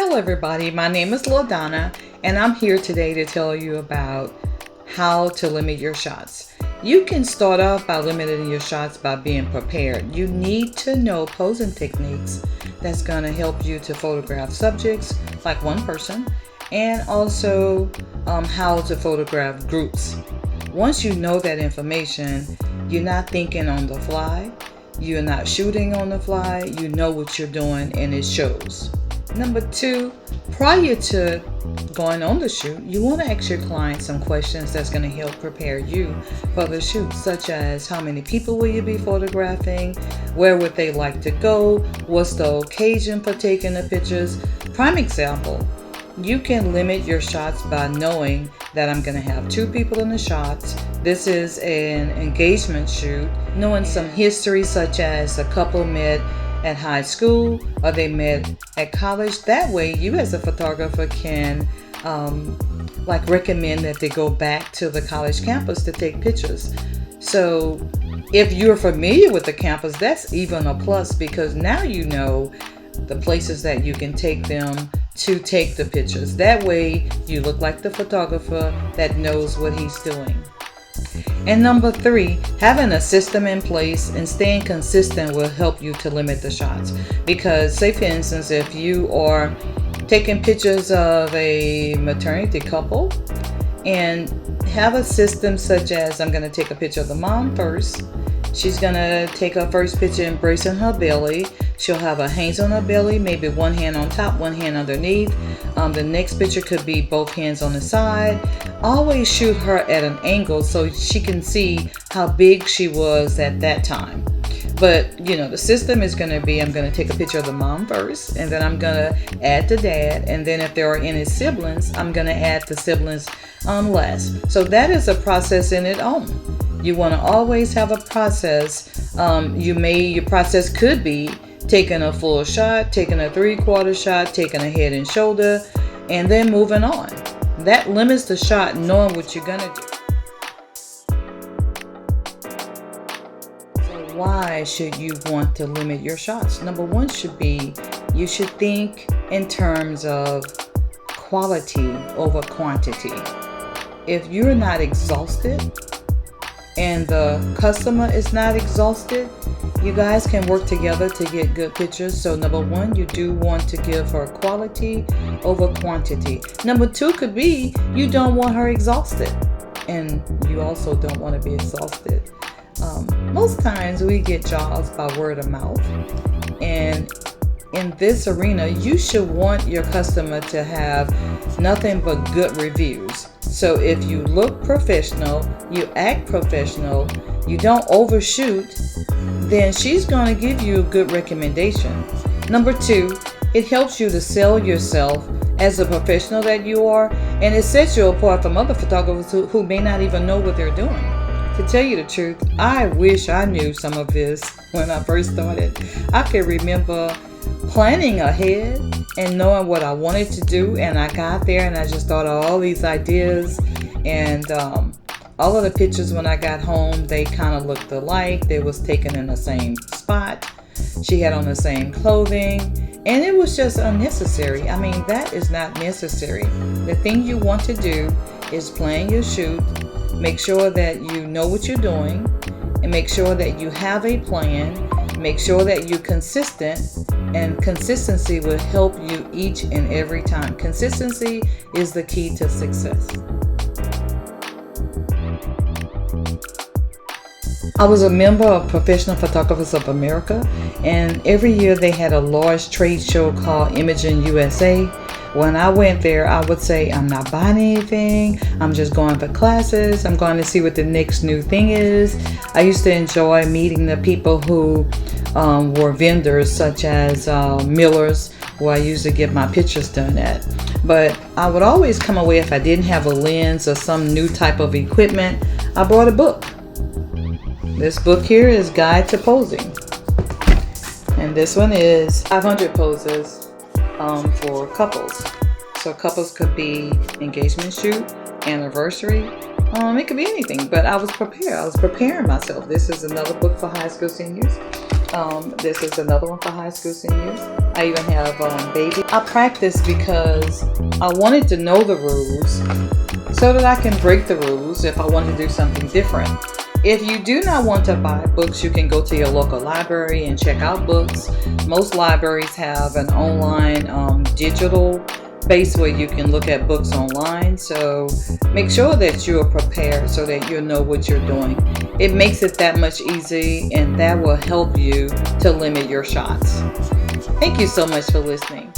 Hello everybody, my name is LaDonna and I'm here today to tell you about how to limit your shots. You can start off by limiting your shots by being prepared. You need to know posing techniques that's going to help you to photograph subjects like one person, and also how to photograph groups. Once you know that information, you're not thinking on the fly, you're not shooting on the fly, you know what you're doing and it shows. Number two, prior to going on the shoot, you want to ask your client some questions that's going to help prepare you for the shoot, such as how many people will you be photographing, where would they like to go, what's the occasion for taking the pictures. Prime example, you can limit your shots by knowing that I'm going to have two people in the shots. This is an engagement shoot, knowing some history such as a couple met at high school or they met at college. That way you as a photographer can recommend that they go back to the college campus to take pictures. So if you're familiar with the campus, that's even a plus, because now you know the places that you can take them to take the pictures. That way you look like the photographer that knows what he's doing. And number three, having a system in place and staying consistent will help you to limit the shots. Because say for instance, if you are taking pictures of a maternity couple and have a system such as, I'm going to take a picture of the mom first. She's going to take her first picture embracing her belly. She'll have her hands on her belly, maybe one hand on top, one hand underneath. The next picture could be both hands on the side. Always shoot her at an angle so she can see how big she was at that time. But you know, the system is going to be, I'm going to take a picture of the mom first, and then I'm going to add the dad, and then if there are any siblings, I'm going to add the siblings last. So that is a process in its own. You want to always have a process. Your process could be taking a full shot, taking a 3/4 shot, taking a head and shoulder, and then moving on. That limits the shot, knowing what you're gonna do. So why should you want to limit your shots? Number one should be, you should think in terms of quality over quantity. If you're not exhausted and the customer is not exhausted, you guys can work together to get good pictures. So number one, you do want to give her quality over quantity. Number two could be, you don't want her exhausted, and you also don't want to be exhausted. Most times we get jobs by word of mouth, and in this arena, you should want your customer to have nothing but good reviews. So if you look professional, you act professional, you don't overshoot, then she's going to give you a good recommendation. Number two, it helps you to sell yourself as a professional that you are, and it sets you apart from other photographers who may not even know what they're doing. To tell you the truth, I wish I knew some of this when I first started. I can remember planning ahead and knowing what I wanted to do, and I got there and I just thought of all these ideas, and all of the pictures when I got home, they kind of looked alike. They was taken in the same spot. She had on the same clothing, and it was just unnecessary. I mean, that is not necessary. The thing you want to do is plan your shoot, make sure that you know what you're doing, and make sure that you have a plan, make sure that you're consistent, and consistency will help you each and every time. Consistency is the key to success. I was a member of Professional Photographers of America, and every year they had a large trade show called Imaging USA. When I went there, I would say, I'm not buying anything, I'm just going for classes, I'm going to see what the next new thing is. I used to enjoy meeting the people who were vendors, such as Miller's, where I used to get my pictures done at. But I would always come away, if I didn't have a lens or some new type of equipment, I brought a book. This book here is Guide to Posing, and this one is 500 poses for couples. So couples could be engagement shoot, anniversary, it could be anything. But I was prepared. I was preparing myself. This is another book for high school seniors. This is another one for high school seniors. I even have baby. I practice because I wanted to know the rules so that I can break the rules if I want to do something different. If you do not want to buy books, you can go to your local library and check out books. Most libraries have an online digital base where you can look at books online. So make sure that you are prepared so that you know what you're doing. It makes it that much easy, and that will help you to limit your shots. Thank you so much for listening.